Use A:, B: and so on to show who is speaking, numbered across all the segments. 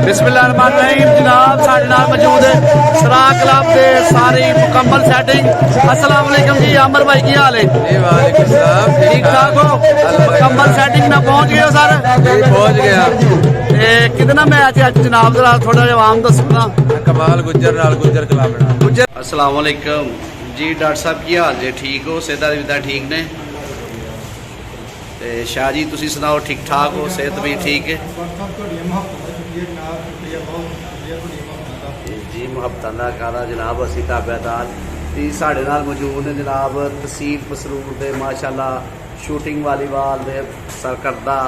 A: बिस्मिल्लाहिर्रहमानिर्रहीम जनाब साढ़े नाल मौजूद है सरा क्लब के सारी मुकम्मल सेटिंग। अस्सलाम वालेकुम जी आमर भाई की हाल है? ठीक ठाक हो? मुकम्मल सेटिंग में पहुंच गए हो सर?
B: पहुंच गया।
A: कितना मैच है जनाब जरा थोड़ा जिहा आम दसना।
B: कमाल गुज्जर नाल गुज्जर क्लब
A: गुज्जर। अस्सलाम वालेकुम जी डॉक्टर साहब की हाल जे? ठीक हो? सेहत भी ठीक ने? ते शाह जी तुसी सुनाओ ठीक ठाक हो? सेहत भी ठीक है जी? मुहब्बतां दा कादा जनाब असी ताबेदार जी। साढ़े नाल मौजूद ने जनाब तहसील मसरूर दे माशाअल्लाह शूटिंग वालीबाल दे सरकर्दा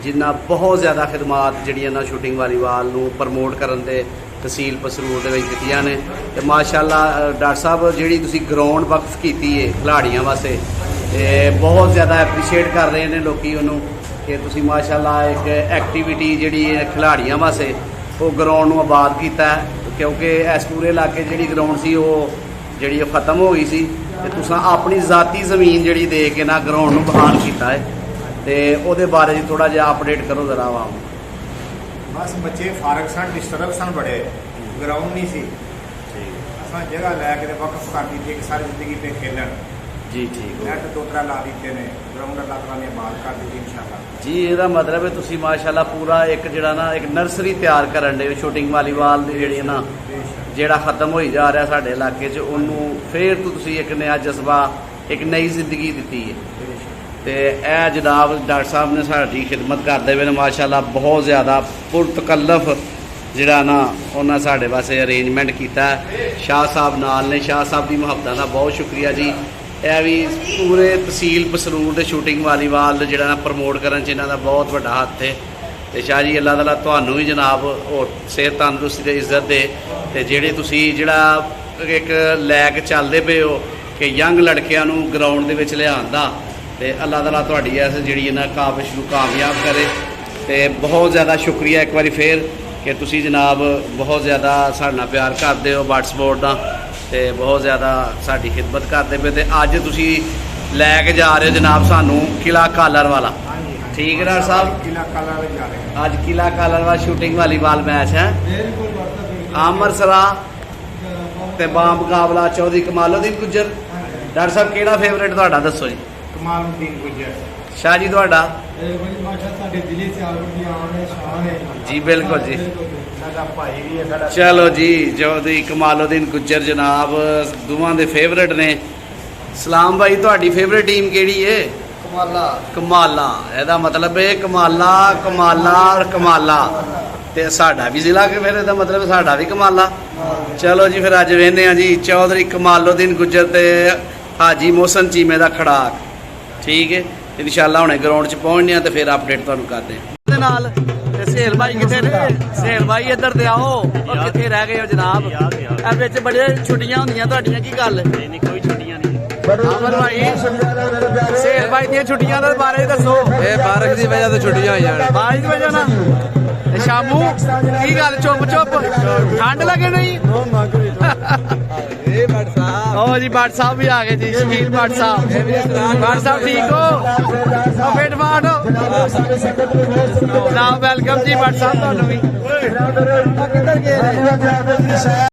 A: जिन्ना बहुत ज़्यादा खिदमात जिहड़ियां ना शूटिंग वालीबाल नूं प्रमोट करन दे तहसील मसरूर दे विच कीतियां ने। ते माशाअल्लाह डॉक्टर साहब जिहड़ी तुसी ग्राउंड वक्फ कीती है खिलाड़ियां वास्ते बहुत ज़्यादा एप्रीशिएट कर रहे हैं लोग उन्होंने कि तुसी माशाअल्लाह एक एक्टिविटी जिहड़ी खिलाड़ियां वास्ते वो ग्राउंड नूं आबाद किया है, क्योंकि इस पूरे इलाके जिहड़ी ग्राउंड सी वो जिहड़ी खत्म हो गई सी ते तुसां अपनी ज़ाती ज़मीन जिहड़ी दे के ना ग्राउंड नूं बहाल किया है। तो वो बारे थोड़ा जिहा अपडेट करो जरा आवाम।
C: बस बच्चे फारग सन डिस्टर्ब सन बड़े ग्राउंड नहीं सी असां जगह लैके वक्फ कर दी कि सारी जिंदगी पे खेलन
A: जी। ठीक
C: नेट दो त्रै ला दिते ने ग्राउंड अल्लाह तआला ने आबाद कर दी इंशाअल्लाह
A: जी। ਇਹਦਾ ਮਤਲਬ ਹੈ ਤੁਸੀਂ ਮਾਸ਼ਾਅੱਲਾ ਪੂਰਾ ਇੱਕ ਜਿਹੜਾ ਨਾ ਇੱਕ ਨਰਸਰੀ ਤਿਆਰ ਕਰਨ ਦੇ ਸ਼ੂਟਿੰਗ ਵਾਲੀਬਾਲ ਦੀ ਜਿਹੜੀ ਨਾ ਜਿਹੜਾ ਖਤਮ ਹੋਈ ਜਾ ਰਿਹਾ ਸਾਡੇ ਇਲਾਕੇ 'ਚ ਉਹਨੂੰ ਫੇਰ ਤੋਂ ਤੁਸੀਂ ਇੱਕ ਨया ਜਜ਼ਬਾ ਇੱਕ ਨਈ ਜ਼ਿੰਦਗੀ ਦਿੱਤੀ ਹੈ। ਤੇ ਇਹ ਜਨਾਬ ਡਾਕਟਰ ਸਾਹਿਬ ਨੇ ਸਾਡੀ ਖਿਦਮਤ ਕਰਦੇ ਹੋਏ ਨੇ ਮਾਸ਼ਾਅੱਲਾ ਬਹੁਤ ਜ਼ਿਆਦਾ ਪੁਰਤਕਲਫ ਜਿਹੜਾ ਨਾ ਉਹਨਾਂ ਸਾਡੇ ਵਾਸਤੇ ਅਰੇਂਜਮੈਂਟ ਕੀਤਾ। ਸ਼ਾਹ ਸਾਹਿਬ ਨਾਲ ਨੇ, ਸ਼ਾਹ ਸਾਹਿਬ ਦੀ ਮੁਹੱਬਤਾਂ ਦਾ ਬਹੁਤ ਸ਼ੁਕਰੀਆ ਜੀ। ਇਹ ਵੀ ਪੂਰੇ ਤਹਿਸੀਲ ਮਸਰੂਰ ਦੇ ਸ਼ੂਟਿੰਗ ਵਾਲੀਬਾਲ ਜਿਹੜਾ ਨਾ ਪ੍ਰਮੋਟ ਕਰਨ 'ਚ ਇਹਨਾਂ ਦਾ ਬਹੁਤ ਵੱਡਾ ਹੱਥ ਹੈ। ਤੇ ਸ਼ਾਹ ਜੀ ਅੱਲਾਹ ਤਾਲਾ ਤੁਹਾਨੂੰ ਵੀ ਜਨਾਬ ਹੋਰ ਸਿਹਤ ਤੰਦਰੁਸਤੀ ਤੇ ਇੱਜ਼ਤ ਦੇ। ਤੇ ਜਿਹੜੇ ਤੁਸੀਂ ਜਿਹੜਾ ਇੱਕ ਲੈ ਕੇ ਚੱਲਦੇ ਪਏ ਹੋ ਕਿ ਯੰਗ ਲੜਕਿਆਂ ਨੂੰ ਗਰਾਊਂਡ ਦੇ ਵਿੱਚ ਲਿਆਉਣ ਦਾ, ਤੇ ਅੱਲਾਹ ਤਾਲਾ ਤੁਹਾਡੀ ਇਸ ਜਿਹੜੀ ਇਹਨਾਂ ਕਾਬਿਸ਼ ਨੂੰ ਕਾਮਯਾਬ ਕਰੇ। ਤੇ ਬਹੁਤ ਜ਼ਿਆਦਾ ਸ਼ੁਕਰੀਆ ਇੱਕ ਵਾਰੀ ਫੇਰ ਕਿ ਤੁਸੀਂ ਜਨਾਬ ਬਹੁਤ ਜ਼ਿਆਦਾ ਸਾਡੇ ਨਾਲ ਪਿਆਰ ਕਰਦੇ ਹੋ ਬਾਟ ਸਪੋਰਟ ਦਾ ਤੇ ਬਹੁਤ ਜ਼ਿਆਦਾ ਸਾਡੀ ਖਿਦਮਤ ਕਰਦੇ ਪਏ। ਤੇ ਅੱਜ ਤੁਸੀਂ ਲੈ ਕੇ ਜਾ ਰਹੇ ਹੋ ਜਨਾਬ ਸਾਨੂੰ ਕਿਲਾ ਕਾਲਰ ਵਾਲਾ। ਠੀਕ ਹੈ ਡਾਕਟਰ ਸਾਹਿਬ?
C: किला काला जा रहे हैं
A: ਅੱਜ ਕਿਲਾ ਕਾਲਰ ਵਾਲਾ ਸ਼ੂਟਿੰਗ ਵਾਲੀਬਾਲ ਮੈਚ ਹੈ। ਆਮਰ ਸਰਾ ਤੇ ਬਾ ਮੁਕਾਬਲਾ ਚੌਧਰੀ ਕਮਾਲਉਦੀਨ ਗੁੱਜਰ। ਡਾਕਟਰ ਸਾਹਿਬ ਕਿਹੜਾ ਫੇਵਰੇਟ ਤੁਹਾਡਾ ਦੱਸੋ ਜੀ?
C: कमालुद्दीन गुज्जर
A: शाह जी ਤੁਹਾਡਾ? जी बिल्कुल जी।
C: साडा भाई भी है साडा
A: चलो जी चौधरी कमालउद्दीन गुज्जर जनाब दोवां दे फेवरेट ने। सलाम भाई ਤੁਹਾਡੀ फेवरेट टीम ਕਿਹੜੀ है?
C: कमाला
A: कमाला। ਇਹਦਾ मतलब है कमाला कमाला और कमाला ਤੇ ਸਾਡਾ ਵੀ ਜ਼ਿਲ੍ਹਾ ਕਿ ਫਿਰ ਇਹਦਾ ਮਤਲਬ ਸਾਡਾ ਵੀ ਕਮਾਲਾ। ਚਲੋ ਜੀ ਫਿਰ ਅੱਜ ਵੇਖਦੇ ਆ ਜੀ ਚੌਧਰੀ ਕਮਾਲਉਦੀਨ ਗੁੱਜਰ ਤੇ ਹਾਜੀ ਮੋਹਸਨ ਚੀਮੇ ਦਾ ਖੜਾਕ। ठीक है इंशाल्लाह हुणे ग्राउंड च पहुंचने तो फिर अपडेट तुहानूं करदे नाल। सहेल भाई किथे ने? सहेल भाई इधर ते आओ। और किथे रह गए हो जनाब? ए विच बड़े छुट्टियां होंदियां तुहाडियां की गल? नहीं कोई छुट्टियां नहीं। अमर भाई सहेल भाई दी छुट्टियां दे बारे दसो।
B: ए बारिश दी वजह तो छुट्टियां होई जाण।
A: बारिश दी वजह ना शामू की गल चुप चुप ठंड लगे नहीं? ओ जी भट्ट साहब भी आ गए जी। शकील भट्ट साहब। भट्ट साहब ठीक हो? फिट फाट हो? वेलकम जी भट्ट साहब तुहानूं भी।